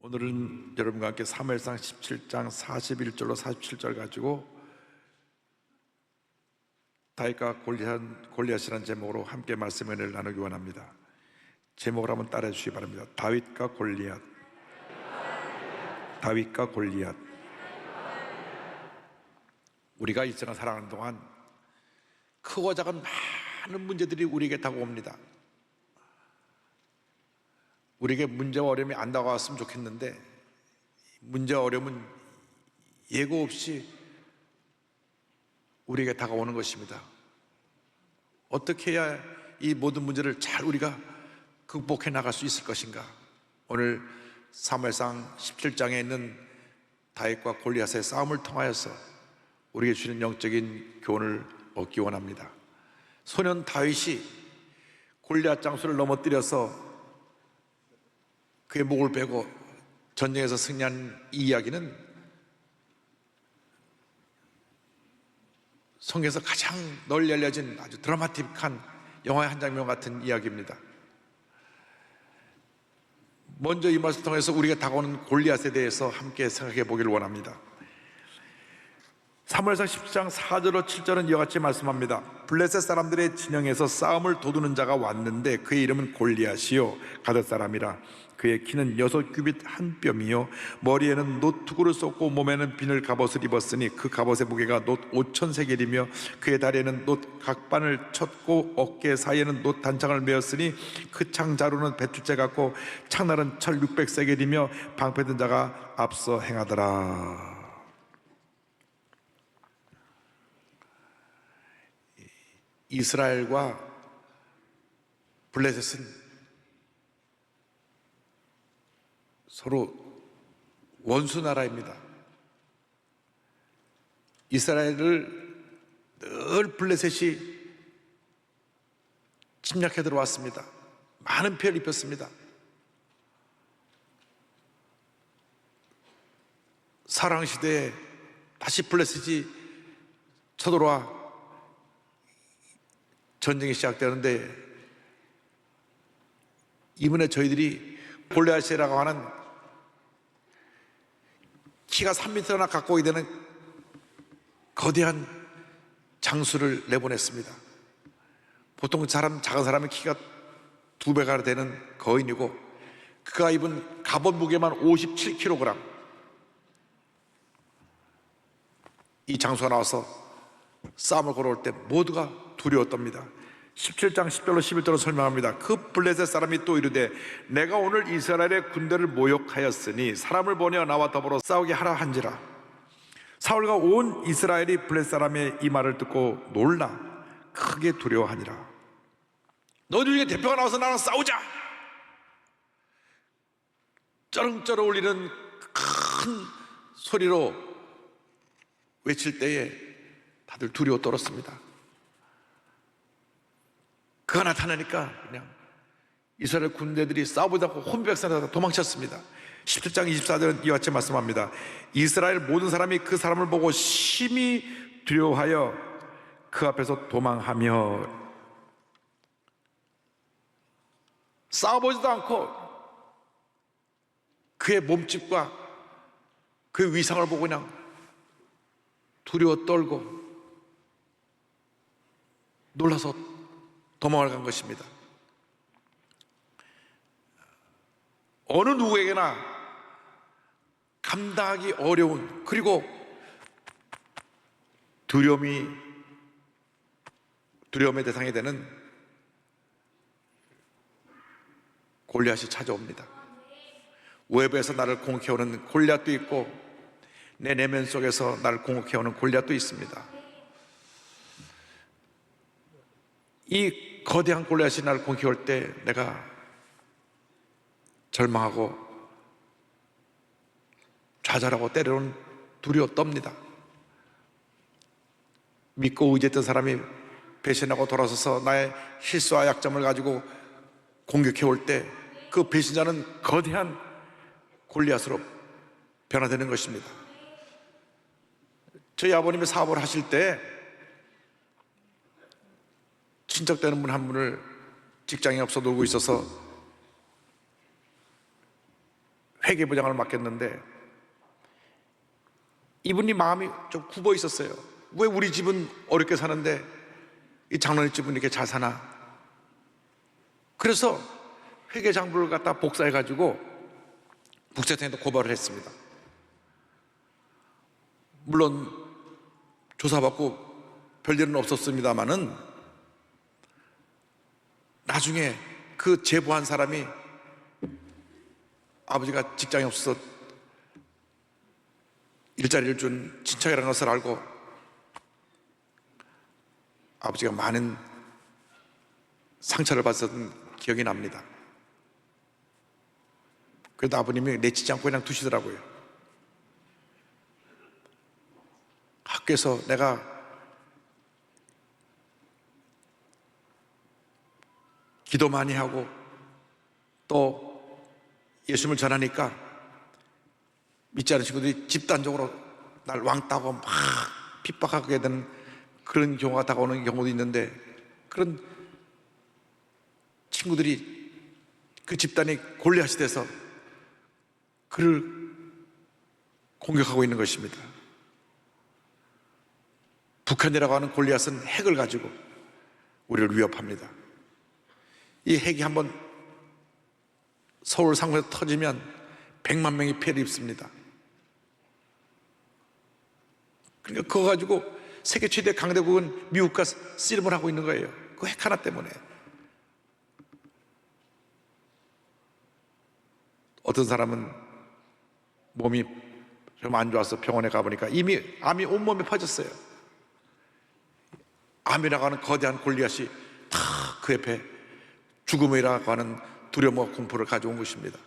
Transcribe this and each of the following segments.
오늘은 여러분과 함께 사무엘상 17장 41절로 47절 가지고 다윗과 골리앗이라는 제목으로 함께 말씀을 나누기 원합니다. 제목을 한번 따라해 주시기 바랍니다. 다윗과 골리앗. 다윗과 골리앗. 우리가 이 세상 살아가는 동안 크고 작은 많은 문제들이 우리에게 다가옵니다. 우리에게 문제와 어려움이 안 다가왔으면 좋겠는데 문제와 어려움은 예고 없이 우리에게 다가오는 것입니다. 어떻게 해야 이 모든 문제를 잘 우리가 극복해 나갈 수 있을 것인가? 오늘 사무엘상 17장에 있는 다윗과 골리앗의 싸움을 통하여서 우리에게 주는 영적인 교훈을 얻기 원합니다. 소년 다윗이 골리앗 장수를 넘어뜨려서 그의 목을 베고 전쟁에서 승리한 이 이야기는 성경에서 가장 널리 알려진 아주 드라마틱한 영화의 한 장면 같은 이야기입니다. 먼저 이 말씀을 통해서 우리가 다가오는 골리앗에 대해서 함께 생각해 보기를 원합니다. 사무엘상 10장 4절로 7절은 이와 같이 말씀합니다. 블레셋 사람들의 진영에서 싸움을 도두는 자가 왔는데 그의 이름은 골리앗이요 가뎃 사람이라. 그의 키는 6규빗 한 뼘이요 머리에는 놋 투구를 쏟고 몸에는 비늘 갑옷을 입었으니 그 갑옷의 무게가 놋 5,000세겔이며 그의 다리에는 놋 각반을 쳤고 어깨 사이에는 놋 단창을 메었으니 그 창자루는 배출제 같고 창날은 철 600세겔이며 방패든 자가 앞서 행하더라. 이스라엘과 블레셋은 서로 원수 나라입니다. 이스라엘을 늘 블레셋이 침략해 들어왔습니다. 많은 피해를 입혔습니다. 사랑시대에 다시 블레셋이 쳐들어와 전쟁이 시작되는데 이번에 저희들이 골리앗이라고 하는 키가 3m나 가까이 되는 거대한 장수를 내보냈습니다. 보통 작은 사람의 키가 2배가 되는 거인이고 그가 입은 갑옷 무게만 57kg. 이 장수가 나와서 싸움을 걸어올 때 모두가 두려웠답니다. 17장 10절로 11절로 설명합니다. 그 블레셋 사람이 또 이르되 내가 오늘 이스라엘의 군대를 모욕하였으니 사람을 보내어 나와 더불어 싸우게 하라 한지라. 사울과 온 이스라엘이 블레셋 사람의 이 말을 듣고 놀라 크게 두려워하니라. 너희 중에 대표가 나와서 나랑 싸우자. 쩌렁쩌렁 울리는 큰 소리로 외칠 때에 다들 두려워 떨었습니다. 그가 나타나니까 그냥 이스라엘 군대들이 싸우다가 혼백산에서 도망쳤습니다. 17장 24절은 이와 같이 말씀합니다. 이스라엘 모든 사람이 그 사람을 보고 심히 두려워하여 그 앞에서 도망하며 싸워보지도 않고 그의 몸집과 그의 위상을 보고 그냥 두려워 떨고 놀라서 도망을 간 것입니다. 어느 누구에게나 감당하기 어려운 그리고 두려움의 대상이 되는 골리앗이 찾아옵니다. 외부에서 나를 공격해오는 골리앗도 있고 내 내면 속에서 나를 공격해오는 골리앗도 있습니다. 이 거대한 골리앗이 나를 공격할 때 내가 절망하고 좌절하고 때로는 두려워 떱니다. 믿고 의지했던 사람이 배신하고 돌아서서 나의 실수와 약점을 가지고 공격해 올 때 그 배신자는 거대한 골리앗으로 변화되는 것입니다. 저희 아버님이 사업을 하실 때 친척 되는 분 한 분을 직장이 없어 놀고 있어서 회계부장을 맡겼는데 이분이 마음이 좀 굽어 있었어요. 왜 우리 집은 어렵게 사는데 이 장로님 집은 이렇게 잘 사나? 그래서 회계장부를 갖다 복사해가지고 국세청에도 고발을 했습니다. 물론 조사받고 별일은 없었습니다마는 나중에 그 제보한 사람이 아버지가 직장이 없어서 일자리를 준 친척이라는 것을 알고 아버지가 많은 상처를 받았던 기억이 납니다. 그래도 아버님이 내치지 않고 그냥 두시더라고요. 학교에서 내가 기도 많이 하고 또 예수님을 전하니까 믿지 않은 친구들이 집단적으로 날 왕따하고 막 핍박하게 되는 그런 경우가 다가오는 경우도 있는데, 그런 친구들이 그 집단이 골리앗이 돼서 그를 공격하고 있는 것입니다. 북한이라고 하는 골리앗은 핵을 가지고 우리를 위협합니다. 이 핵이 한번 서울 상공에서 터지면 100만 명이 피해를 입습니다. 그러니까 그거 가지고 세계 최대 강대국은 미국과 씨름을 하고 있는 거예요. 그 핵 하나 때문에. 어떤 사람은 몸이 좀 안 좋아서 병원에 가보니까 이미 암이 온몸에 퍼졌어요. 암이라고 하는 거대한 골리앗이 다 그 옆에 죽음이라고 하는 두려움과 공포를 가져온 것입니다.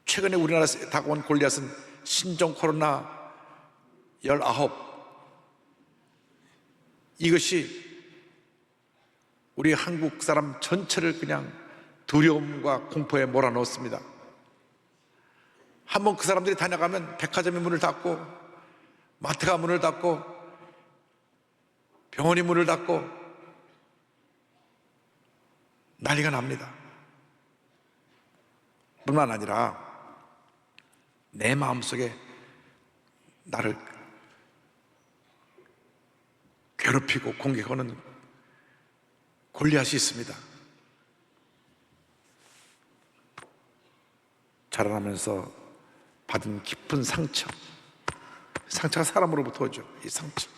최근에 우리나라에 다가온 골리앗은 신종 코로나 19, 이것이 우리 한국 사람 전체를 그냥 두려움과 공포에 몰아넣었습니다. 한번 그 사람들이 다녀가면 백화점이 문을 닫고 마트가 문을 닫고 병원이 문을 닫고 난리가 납니다. 뿐만 아니라 내 마음속에 나를 괴롭히고 공격하는 골리앗이 있습니다. 자라나면서 받은 깊은 상처가 사람으로부터 오죠. 이 상처,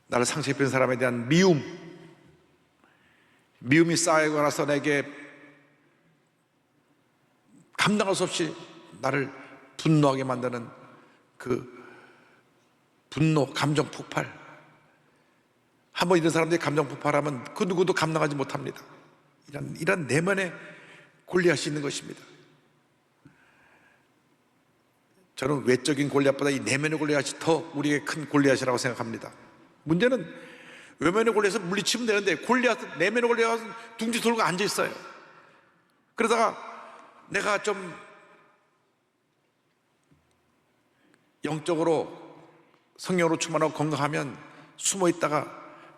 나를 상처 입힌 사람에 대한 미움이 쌓이고 나서 내게 감당할 수 없이 나를 분노하게 만드는 그 분노, 감정 폭발. 한번 이런 사람들이 감정 폭발하면 그 누구도 감당하지 못합니다. 이런 내면에 골리앗이 있는 것입니다. 저는 외적인 골리앗보다 이 내면의 골리앗이 더 우리에게 큰 골리앗이라고 생각합니다. 문제는 외면의 골리앗을 물리치면 되는데 내면의 골리앗은 둥지 돌고 앉아 있어요. 그러다가 내가 좀 영적으로 성령으로 충만하고 건강하면 숨어 있다가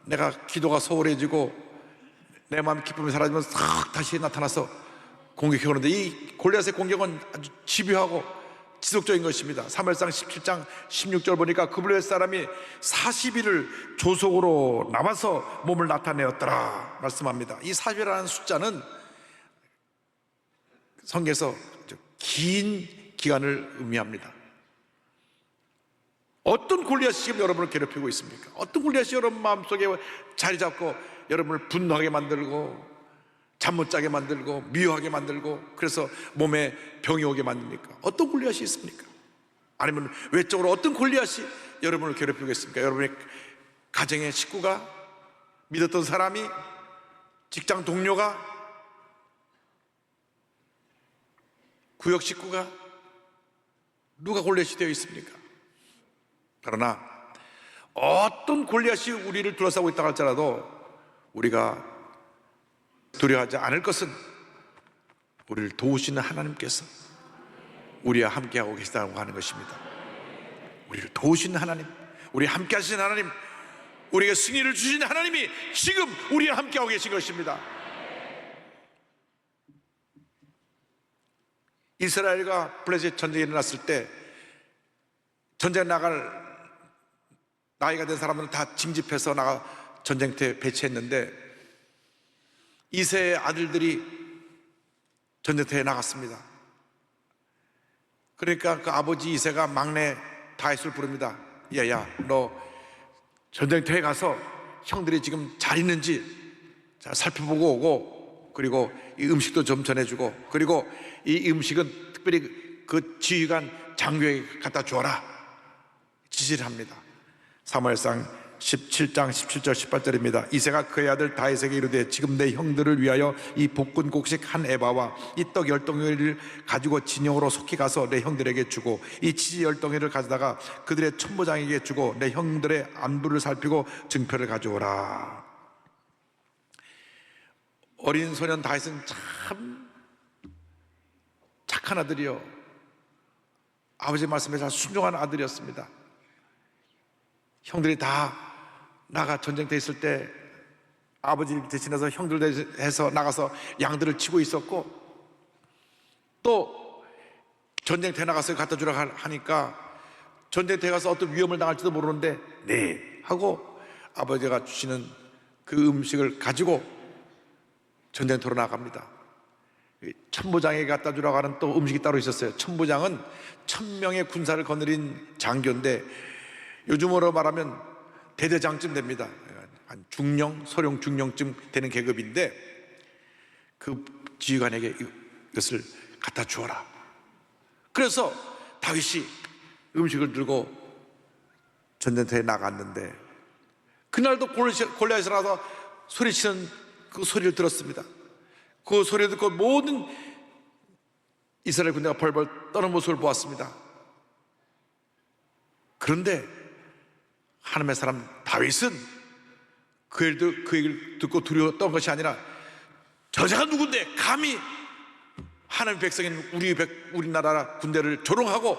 내가 기도가 소홀해지고 내 마음 기쁨이 사라지면 싹 다시 나타나서 공격해 오는데, 이 골리앗의 공격은 아주 집요하고 지속적인 것입니다. 사무엘상 17장 16절 보니까 그 블레셋 사람이 40일을 조속으로 남아서 몸을 나타내었더라 말씀합니다. 이 40이라는 숫자는 성경에서 긴 기간을 의미합니다. 어떤 골리앗이 지금 여러분을 괴롭히고 있습니까? 어떤 골리앗이 여러분 마음속에 자리 잡고 여러분을 분노하게 만들고 잠 못 자게 만들고 미워하게 만들고 그래서 몸에 병이 오게 만듭니까? 어떤 골리앗이 있습니까? 아니면 외적으로 어떤 골리앗이 여러분을 괴롭히고 있습니까? 여러분의 가정의 식구가, 믿었던 사람이, 직장 동료가, 구역 식구가, 누가 골리앗이 되어 있습니까? 그러나 어떤 골리앗이 우리를 둘러싸고 있다고 할지라도 우리가 두려워하지 않을 것은 우리를 도우시는 하나님께서 우리와 함께하고 계시다고 하는 것입니다. 우리를 도우시는 하나님, 우리와 함께 하시는 하나님, 우리에게 승리를 주시는 하나님이 지금 우리와 함께하고 계신 것입니다. 이스라엘과 블레셋 전쟁이 일어났을 때 전쟁 나갈 나이가 된 사람들은 다 징집해서 나가 전쟁터에 배치했는데 이세의 아들들이 전쟁터에 나갔습니다. 그러니까 그 아버지 이세가 막내 다윗을 부릅니다. 야야, 너 전쟁터에 가서 형들이 지금 잘 있는지 살펴보고 오고, 그리고 이 음식도 좀 전해주고, 그리고 이 음식은 특별히 그 지휘관 장교에게 갖다 주어라 지시를 합니다. 사무엘상 17장 17절 18절입니다. 이새가 그의 아들 다윗에게 이르되 지금 내 형들을 위하여 이 볶은 곡식 한 에바와 이 떡 10덩이를 가지고 진영으로 속히 가서 내 형들에게 주고 이 치즈 10덩이를 가져다가 그들의 천부장에게 주고 내 형들의 안부를 살피고 증표를 가져오라. 어린 소년 다윗은 참 착한 아들이요, 아버지 말씀에 잘 순종한 아들이었습니다. 형들이 다 나가 전쟁터에 있을 때 아버지를 대신해서 형들 대신해서 나가서 양들을 치고 있었고, 또 전쟁터에 나가서 갖다 주라 하니까 전쟁터에 가서 어떤 위험을 당할지도 모르는데 네 하고 아버지가 주시는 그 음식을 가지고 전쟁터로 나갑니다. 천부장에게 갖다 주라고 하는 또 음식이 따로 있었어요. 천부장은 1000명의 군사를 거느린 장교인데 요즘으로 말하면 대대장쯤 됩니다. 한 중령, 소령 중령쯤 되는 계급인데 그 지휘관에게 이것을 갖다 주어라. 그래서 다윗이 음식을 들고 전쟁터에 나갔는데 그날도 골리앗이 나서 소리치는 그 소리를 들었습니다. 그 소리를 듣고 모든 이스라엘 군대가 벌벌 떠는 모습을 보았습니다. 그런데 하나님의 사람 다윗은 그 얘기를 듣고 두려웠던 것이 아니라 저자가 누군데 감히 하나님의 백성인 우리나라 군대를 조롱하고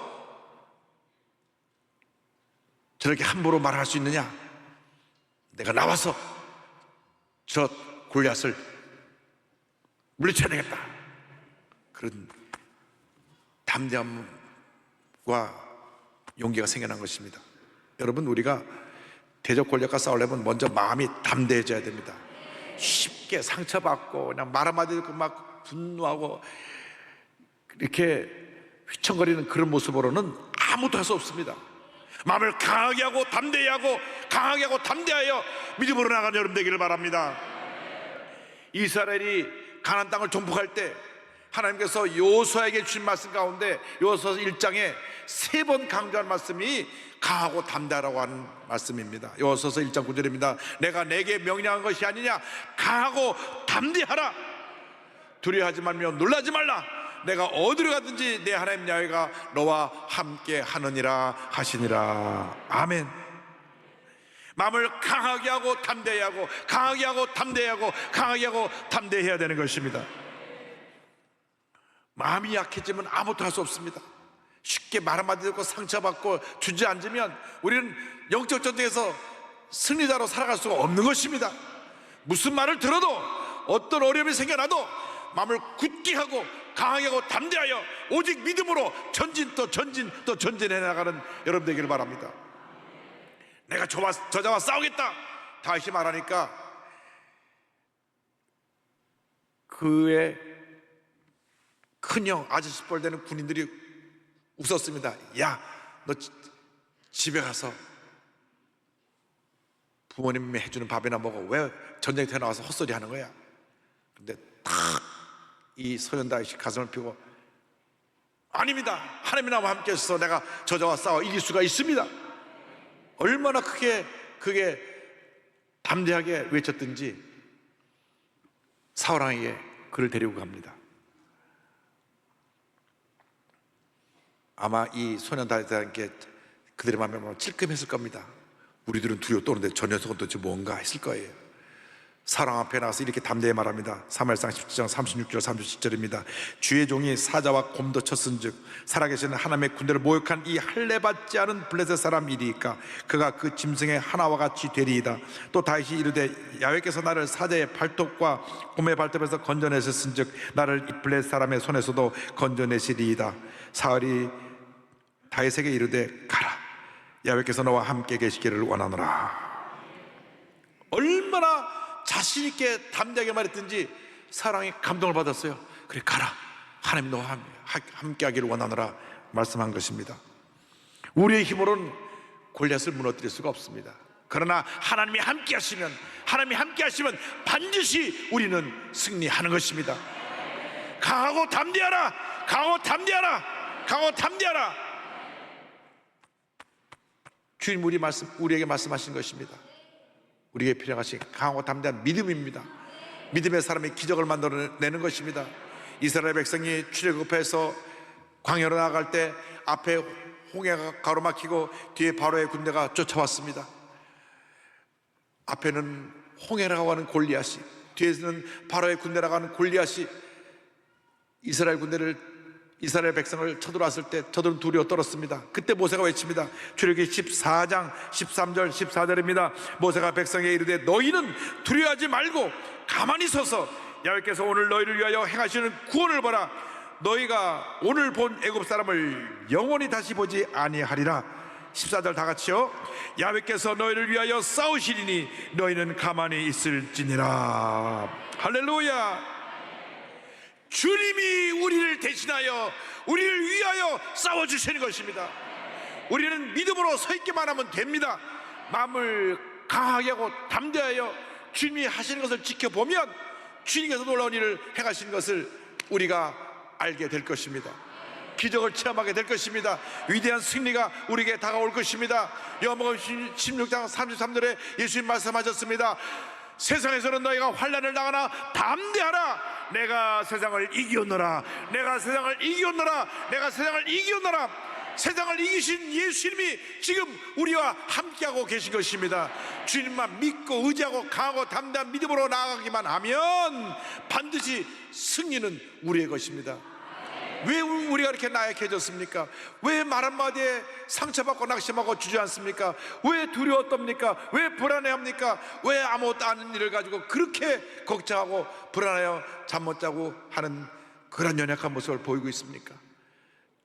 저렇게 함부로 말할 수 있느냐, 내가 나와서 저 골리앗을 물리쳐야 되겠다, 그런 담대함과 용기가 생겨난 것입니다. 여러분, 우리가 대적 권력과 싸우려면 먼저 마음이 담대해져야 됩니다. 쉽게 상처받고 그냥 말 한마디 듣고 막 분노하고 이렇게 휘청거리는 그런 모습으로는 아무도 할 수 없습니다. 마음을 강하게 하고 담대히 하고 강하게 하고 담대하여 믿음으로 나가는 여러분 되기를 바랍니다. 이스라엘이 가나안 땅을 정복할 때 하나님께서 여호수아에게 주신 말씀 가운데 여호수아 1장에 3번 강조한 말씀이 강하고 담대하라고 하는 말씀입니다. 여호수아서 1장 9절입니다. 내가 내게 명령한 것이 아니냐, 강하고 담대하라. 두려워하지 말며 놀라지 말라. 내가 어디로 가든지 내 하나님 야훼가 너와 함께 하느니라 하시니라. 아멘. 마음을 강하게 하고 담대히 하고 강하게 하고 담대히 하고 강하게 하고 담대해야 되는 것입니다. 마음이 약해지면 아무것도 할 수 없습니다. 쉽게 말 한마디 듣고 상처받고 주저앉으면 우리는 영적 전쟁에서 승리자로 살아갈 수가 없는 것입니다. 무슨 말을 들어도 어떤 어려움이 생겨나도 마음을 굳게 하고 강하게 하고 담대하여 오직 믿음으로 전진 또 전진 또 전진해 나가는 여러분 되기를 바랍니다. 내가 저자와 싸우겠다 다시 말하니까 그의 큰형 아저씨 뻘 되는 군인들이 웃었습니다. 야, 너 집에 가서 부모님이 해주는 밥이나 먹어. 왜 전쟁터에 나와서 헛소리 하는 거야? 근데 탁 이 소년 다윗이 가슴을 펴고 아닙니다. 하나님이 나와 함께 하셔서 내가 저자와 싸워 이길 수가 있습니다. 얼마나 그게 담대하게 외쳤든지 사울왕에게 그를 데리고 갑니다. 아마 이 소년 다윗에게 그들의 마음에 찔끔했을 겁니다. 우리들은 두려워 떠는데 저 녀석은 도대체 뭔가 했을 거예요. 사랑 앞에 나가서 이렇게 담대히 말합니다. 사무엘상 17장 36절 37절입니다. 주의 종이 사자와 곰도 쳤은즉 살아계시는 하나님의 군대를 모욕한 이 할례받지 않은 블레셋 사람이리이까 그가 그 짐승의 하나와 같이 되리이다. 또 다윗이 이르되 야훼께서 나를 사자의 발톱과 곰의 발톱에서 건져내셨은즉 나를 이 블레셋 사람의 손에서도 건져내시리이다. 사울이 다윗에게 이르되 가라, 야훼께서 너와 함께 계시기를 원하노라. 얼마나 자신 있게 담대하게 말했든지 사랑에 감동을 받았어요. 그래, 가라, 하나님 너와 함께 하기를 원하노라 말씀한 것입니다. 우리의 힘으로는 골리앗을 무너뜨릴 수가 없습니다. 그러나 하나님이 함께 하시면, 하나님이 함께 하시면 반드시 우리는 승리하는 것입니다. 강하고 담대하라, 강하고 담대하라, 강하고 담대하라. 주님 우리에게 말씀하신 것입니다. 우리에게 필요하신 강하고 담대한 믿음입니다. 믿음의 사람이 기적을 만들어내는 것입니다. 이스라엘 백성이 출애굽해서 광야로 나아갈 때 앞에 홍해가 가로막히고 뒤에 바로의 군대가 쫓아왔습니다. 앞에는 홍해라고 하는 골리앗이, 뒤에서는 바로의 군대라고 하는 골리앗이 이스라엘 백성을 쳐들어왔을 때 저들은 두려워 떨었습니다. 그때 모세가 외칩니다. 출애굽기 14장 13절 14절입니다. 모세가 백성에게 이르되 너희는 두려워하지 말고 가만히 서서 야훼께서 오늘 너희를 위하여 행하시는 구원을 보라. 너희가 오늘 본 애굽 사람을 영원히 다시 보지 아니하리라. 14절 다 같이요. 야훼께서 너희를 위하여 싸우시리니 너희는 가만히 있을지니라. 할렐루야. 주님이 우리를 대신하여 우리를 위하여 싸워주시는 것입니다. 우리는 믿음으로 서 있기만 하면 됩니다. 마음을 강하게 하고 담대하여 주님이 하시는 것을 지켜보면 주님께서 놀라운 일을 행하시는 것을 우리가 알게 될 것입니다. 기적을 체험하게 될 것입니다. 위대한 승리가 우리에게 다가올 것입니다. 요한복음 16장 33절에 예수님 말씀하셨습니다. 세상에서는 너희가 환난을 당하나 담대하라. 내가 세상을 이기었노라. 내가 세상을 이기었노라. 내가 세상을 이기었노라. 세상을 이기신 예수님이 지금 우리와 함께하고 계신 것입니다. 주님만 믿고 의지하고 강하고 담대한 믿음으로 나아가기만 하면 반드시 승리는 우리의 것입니다. 왜 우리가 이렇게 나약해졌습니까? 왜 말 한마디에 상처받고 낙심하고 주저앉습니까? 왜 두려웠답니까? 왜 불안해합니까? 왜 아무것도 아닌 일을 가지고 그렇게 걱정하고 불안하여 잠 못 자고 하는 그런 연약한 모습을 보이고 있습니까?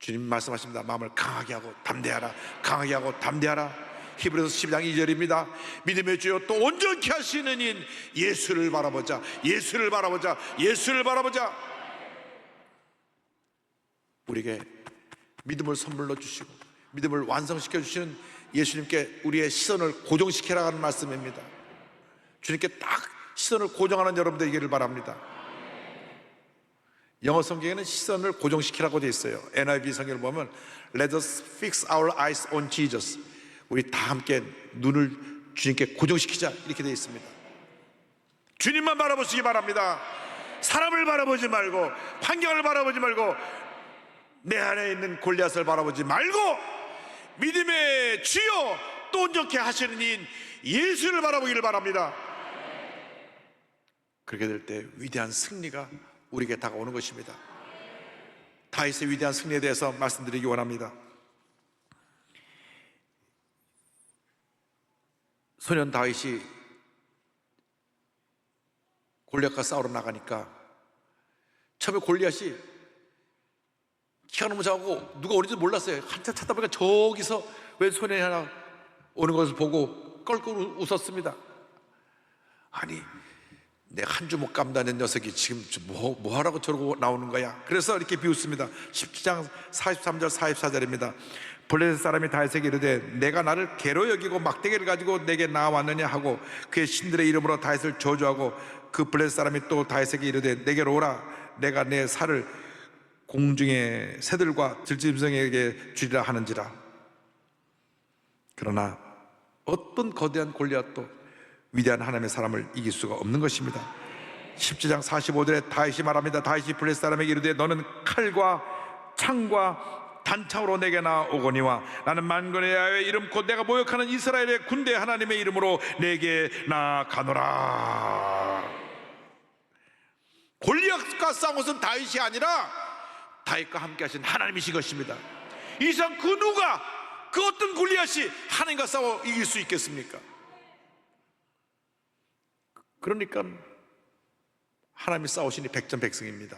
주님 말씀하십니다. 마음을 강하게 하고 담대하라. 강하게 하고 담대하라. 히브리서 12장 2절입니다. 믿음의 주여 또 온전케 하시는 인 예수를 바라보자. 예수를 바라보자. 예수를 바라보자. 우리에게 믿음을 선물로 주시고 믿음을 완성시켜 주시는 예수님께 우리의 시선을 고정시키라고 하는 말씀입니다. 주님께 딱 시선을 고정하는 여러분들 되기를 바랍니다. 영어 성경에는 시선을 고정시키라고 되어 있어요. NIV 성경을 보면 Let us fix our eyes on Jesus. 우리 다 함께 눈을 주님께 고정시키자 이렇게 되어 있습니다. 주님만 바라보시기 바랍니다. 사람을 바라보지 말고 환경을 바라보지 말고 내 안에 있는 골리앗을 바라보지 말고 믿음의 주여 또 온전케 하시는 이인 예수를 바라보기를 바랍니다. 그렇게 될 때 위대한 승리가 우리에게 다가오는 것입니다. 다윗의 위대한 승리에 대해서 말씀드리기 원합니다. 소년 다윗이 골리앗과 싸우러 나가니까 처음에 골리앗이 키가 너무 작고 누가 오는지 몰랐어요. 한참 찾다 보니까 저기서 웬 소년이 하나 오는 것을 보고 껄껄 웃었습니다. 아니 내 한 주먹 감다는 녀석이 지금 뭐 하라고 저러고 나오는 거야. 그래서 이렇게 비웃습니다. 17장 43절 44절입니다. 블레셋 사람이 다윗에게 이르되 내가 나를 개로 여기고 막대기를 가지고 내게 나왔느냐 하고 그의 신들의 이름으로 다윗을 저주하고 그 블레셋 사람이 또 다윗에게 이르되 내게로 오라. 내가 내 살을 공중의 새들과 들짐승에게 주리라 하는지라. 그러나 어떤 거대한 골리앗도 위대한 하나님의 사람을 이길 수가 없는 것입니다. 17장 45절에 다윗이 말합니다. 다윗이 블레셋 사람에게 이르되 너는 칼과 창과 단창으로 내게 나오거니와 나는 만군의 야훼의 이름 곧 내가 모욕하는 이스라엘의 군대 하나님의 이름으로 내게 나아가노라. 다윗과 싸운 것은 다윗이 아니라 다윗과 함께 하신 하나님이신 것입니다. 이상 그 누가, 그 어떤 골리앗이 하나님과 싸워 이길 수 있겠습니까? 그러니까 하나님이 싸우시니 백전백승입니다.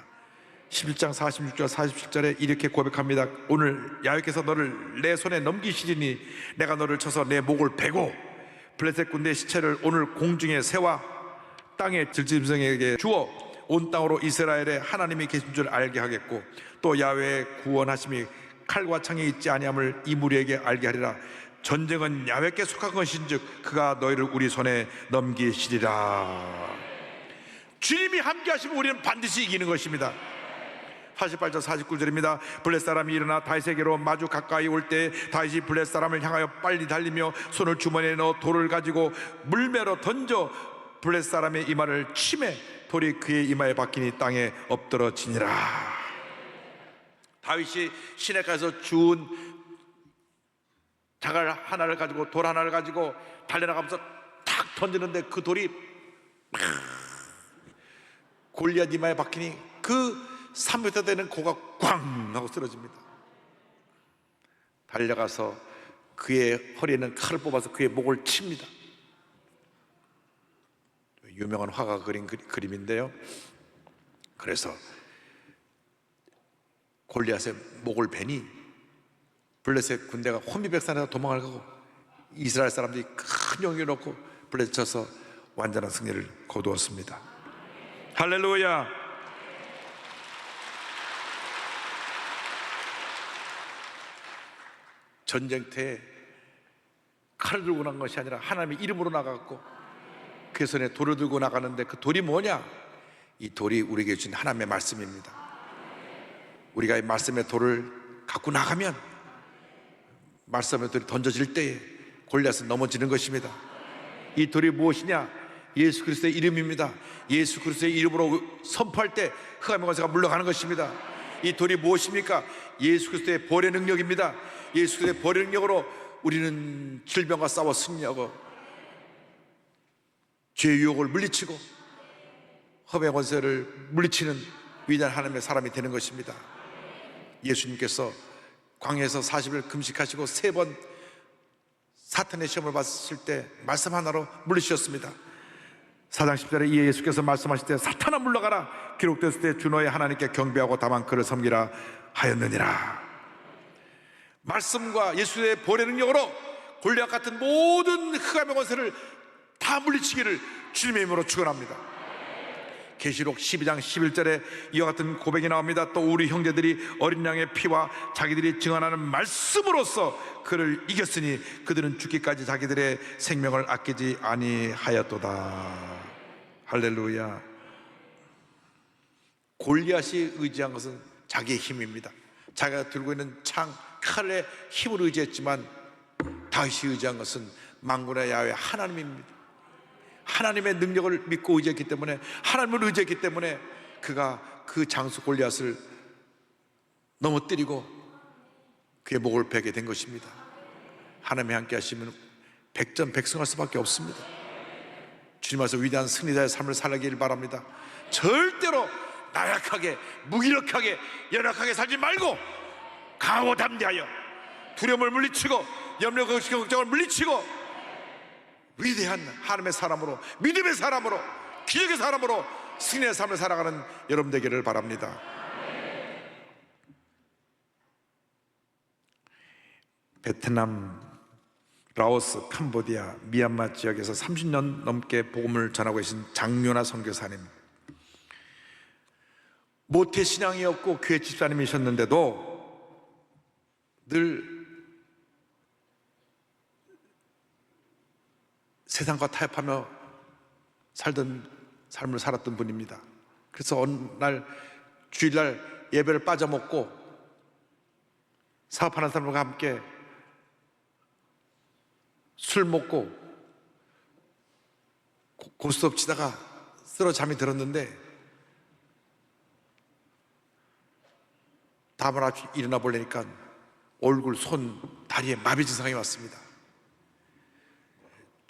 11장 46절 47절에 이렇게 고백합니다. 오늘 야훼께서 너를 내 손에 넘기시리니 내가 너를 쳐서 내 목을 베고 블레셋 군대의 시체를 오늘 공중에 새와 땅의 들짐승에게 주어 온 땅으로 이스라엘의 하나님이 계신 줄 알게 하겠고 또 야훼의 구원하심이 칼과 창에 있지 아니함을 이 무리에게 알게 하리라. 전쟁은 야훼께 속한 것인즉 그가 너희를 우리 손에 넘기시리라. 주님이 함께 하시면 우리는 반드시 이기는 것입니다. 48절 49절입니다. 블렛 사람이 일어나 다윗에게로 마주 가까이 올 때 다윗이 블렛 사람을 향하여 빨리 달리며 손을 주머니에 넣어 돌을 가지고 물매로 던져 블렛 사람의 이마를 치매 돌이 그의 이마에 박히니 땅에 엎드러지니라. 다윗이 시내가에서 주운 자갈 하나를 가지고 돌 하나를 가지고 달려나가면서 탁 던지는데 그 돌이 골리앗 이마에 박히니 그 3m 되는 고가 꽝 하고 쓰러집니다. 달려가서 그의 허리에 있는 칼을 뽑아서 그의 목을 칩니다. 유명한 화가 그린 그림인데요. 그래서 골리앗의 목을 베니 블레셋 군대가 혼비백산에서 도망을 가고 이스라엘 사람들이 큰 용기를 놓고 블레셋 쳐서 완전한 승리를 거두었습니다. 할렐루야. 전쟁터에 칼을 들고 나간 것이 아니라 하나님의 이름으로 나갔고 그 손에 돌을 들고 나가는데 그 돌이 뭐냐? 이 돌이 우리에게 주신 하나님의 말씀입니다. 우리가 이 말씀의 돌을 갖고 나가면 말씀의 돌이 던져질 때에 골리앗은 넘어지는 것입니다. 이 돌이 무엇이냐? 예수 그리스도의 이름입니다. 예수 그리스도의 이름으로 선포할 때 흑암의 권세가 물러가는 것입니다. 이 돌이 무엇입니까? 예수 그리스도의 벌의 능력입니다. 예수 그리스도의 벌의 능력으로 우리는 질병과 싸워 승리하고 죄의 유혹을 물리치고 흑암의 권세를 물리치는 위대한 하나님의 사람이 되는 것입니다. 예수님께서 광야에서 40일 금식하시고 3번 사탄의 시험을 받으실 때 말씀 하나로 물리치셨습니다. 4장 10절에 이에 예수께서 말씀하실 때 사탄아 물러가라 기록되었을 때 주 너의 하나님께 경배하고 다만 그를 섬기라 하였느니라. 말씀과 예수의 벌의 능력으로 골리앗 같은 모든 흑암의 권세를 다 물리치기를 주님의 이름으로 축원합니다. 계시록 12장 11절에 이와 같은 고백이 나옵니다. 또 우리 형제들이 어린 양의 피와 자기들이 증언하는 말씀으로써 그를 이겼으니 그들은 죽기까지 자기들의 생명을 아끼지 아니하였도다. 할렐루야. 골리앗이 의지한 것은 자기의 힘입니다. 자기가 들고 있는 창, 칼의 힘을 의지했지만 다윗이 의지한 것은 만군의 야훼 하나님입니다. 하나님의 능력을 믿고 의지했기 때문에, 하나님을 의지했기 때문에 그가 그 장수 골리앗을 넘어뜨리고 그의 목을 베게 된 것입니다. 하나님이 함께 하시면 백전백승할 수밖에 없습니다. 주님께서 위대한 승리자의 삶을 살기를 바랍니다. 절대로 나약하게, 무기력하게, 연약하게 살지 말고 강하고 담대하여 두려움을 물리치고 염려, 걱정을 물리치고 위대한 하나님의 사람으로, 믿음의 사람으로, 기적의 사람으로 승리의 삶을 살아가는 여러분 되기를 바랍니다. 베트남, 라오스, 캄보디아, 미얀마 지역에서 30년 넘게 복음을 전하고 계신 장윤아 선교사님, 모태 신앙이었고 교회 집사님이셨는데도 늘 세상과 타협하며 살던 삶을 살았던 분입니다. 그래서 어느 날 주일날 예배를 빠져먹고 사업하는 사람과 함께 술 먹고 고스톱 치다가 쓰러 잠이 들었는데 다음날 아침 일어나 보려니까 얼굴, 손, 다리에 마비 증상이 왔습니다.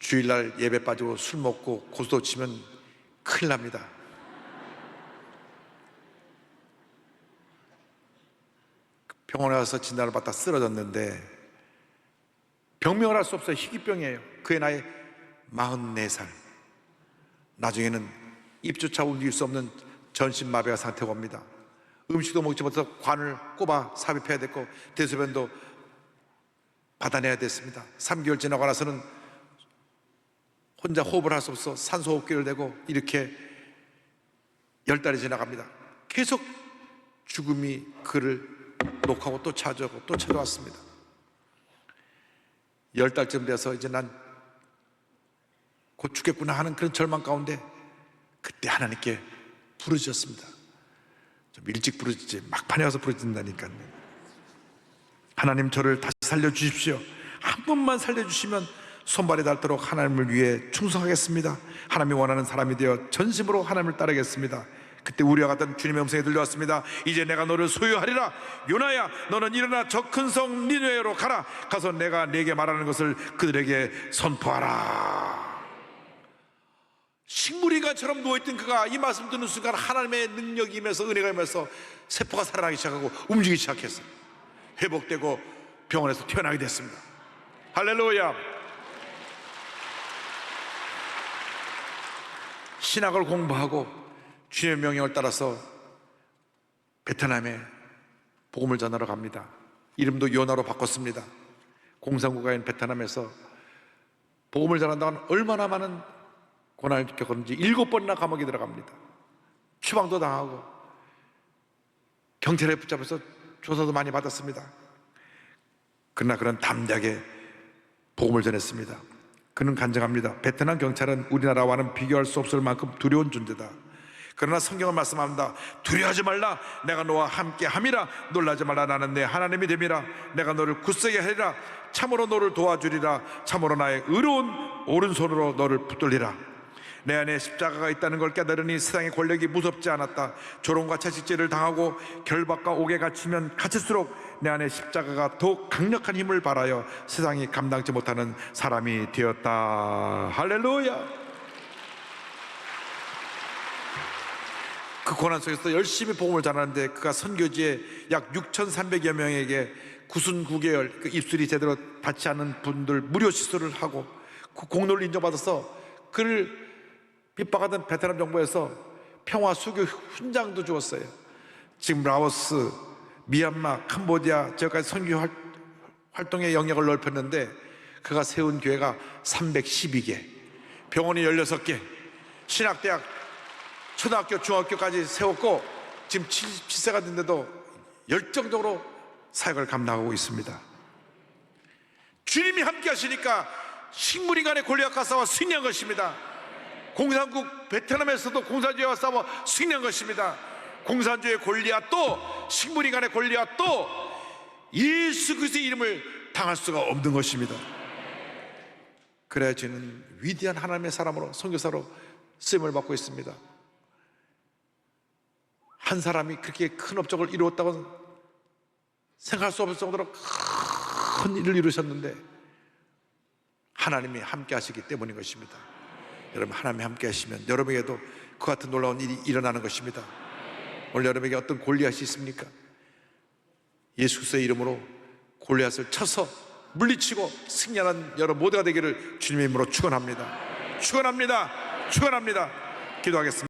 주일날 예배 빠지고 술 먹고 고스톱 치면 큰일 납니다. 병원에 가서 진단을 받다 쓰러졌는데 병명을 할 수 없어요. 희귀병이에요. 그의 나이 44살. 나중에는 입조차 움직일 수 없는 전신마비가 상태가 옵니다. 음식도 먹지 못해서 관을 꼽아 삽입해야 됐고 대소변도 받아내야 됐습니다. 3개월 지나고 나서는 혼자 호흡을 할 수 없어 산소호흡기를 대고 이렇게 10달이 지나갑니다. 계속 죽음이 그를 녹하고 또 찾아오고 또 찾아왔습니다. 10달쯤 돼서 이제 난 곧 죽겠구나 하는 그런 절망 가운데 그때 하나님께 부르짖었습니다. 좀 일찍 부르짖지 막판에 와서 부르짖는다니까요. 하나님, 저를 다시 살려주십시오. 한 번만 살려주시면 손발이 닳도록 하나님을 위해 충성하겠습니다. 하나님이 원하는 사람이 되어 전심으로 하나님을 따르겠습니다. 그때 우리와 같은 주님의 음성이 들려왔습니다. 이제 내가 너를 소유하리라. 요나야, 너는 일어나 저 큰 성 니느웨로 가라. 가서 내가 네게 말하는 것을 그들에게 선포하라. 식물이가처럼 누워있던 그가 이 말씀 듣는 순간 하나님의 능력이 임해서 은혜가 임해서 세포가 살아나기 시작하고 움직이기 시작했어요. 회복되고 병원에서 태어나게 됐습니다. 할렐루야. 신학을 공부하고 주님의 명령을 따라서 베트남에 복음을 전하러 갑니다. 이름도 요나로 바꿨습니다. 공산국가인 베트남에서 복음을 전한다고는 얼마나 많은 고난을 겪었는지 7번이나 감옥에 들어갑니다. 추방도 당하고 경찰에 붙잡혀서 조사도 많이 받았습니다. 그러나 그는 담대하게 복음을 전했습니다. 그는 간증합니다. 베트남 경찰은 우리나라와는 비교할 수 없을 만큼 두려운 존재다. 그러나 성경은 말씀합니다. 두려워하지 말라. 내가 너와 함께 함이라. 놀라지 말라. 나는 내 하나님이 됨이라. 내가 너를 굳세게 하리라. 참으로 너를 도와주리라. 참으로 나의 의로운 오른손으로 너를 붙들리라. 내 안에 십자가가 있다는 걸 깨달으니 세상의 권력이 무섭지 않았다. 조롱과 채찍질을 당하고 결박과 옥에 갇히면 갇힐수록 내 안에 십자가가 더욱 강력한 힘을 발하여 세상이 감당치 못하는 사람이 되었다. 할렐루야. 그 고난 속에서 열심히 복음을 전하는데 그가 선교지에 약 6,300여 명에게 구순 9개월 그 입술이 제대로 닿지 않는 분들 무료 시술을 하고 그 공로를 인정받아서 그를 핍박하던 베트남 정부에서 평화 수교 훈장도 주었어요. 지금 라오스, 미얀마, 캄보디아 지역까지 선교 활동의 영역을 넓혔는데 그가 세운 교회가 312개, 병원이 16개, 신학대학, 초등학교, 중학교까지 세웠고 지금 77세가 됐는데도 열정적으로 사역을 감당하고 있습니다. 주님이 함께 하시니까 식물인간의 골리앗과 싸워 승리한 것입니다. 공산국 베트남에서도 공산주의와 싸워 승리한 것입니다. 공산주의의 골리앗도 식물인간의 골리앗도 예수 그리스도의 이름을 당할 수가 없는 것입니다. 그래야 저는 위대한 하나님의 사람으로 선교사로 쓰임을 받고 있습니다. 한 사람이 그렇게 큰 업적을 이루었다고 생각할 수 없을 정도로 큰 일을 이루셨는데 하나님이 함께 하시기 때문인 것입니다. 여러분, 하나님이 함께 하시면 여러분에게도 그 같은 놀라운 일이 일어나는 것입니다. 오늘 여러분에게 어떤 골리앗이 있습니까? 예수 그리스도의 이름으로 골리앗을 쳐서 물리치고 승리하는 여러분 모두가 되기를 주님의 이름으로 축원합니다. 축원합니다. 축원합니다. 기도하겠습니다.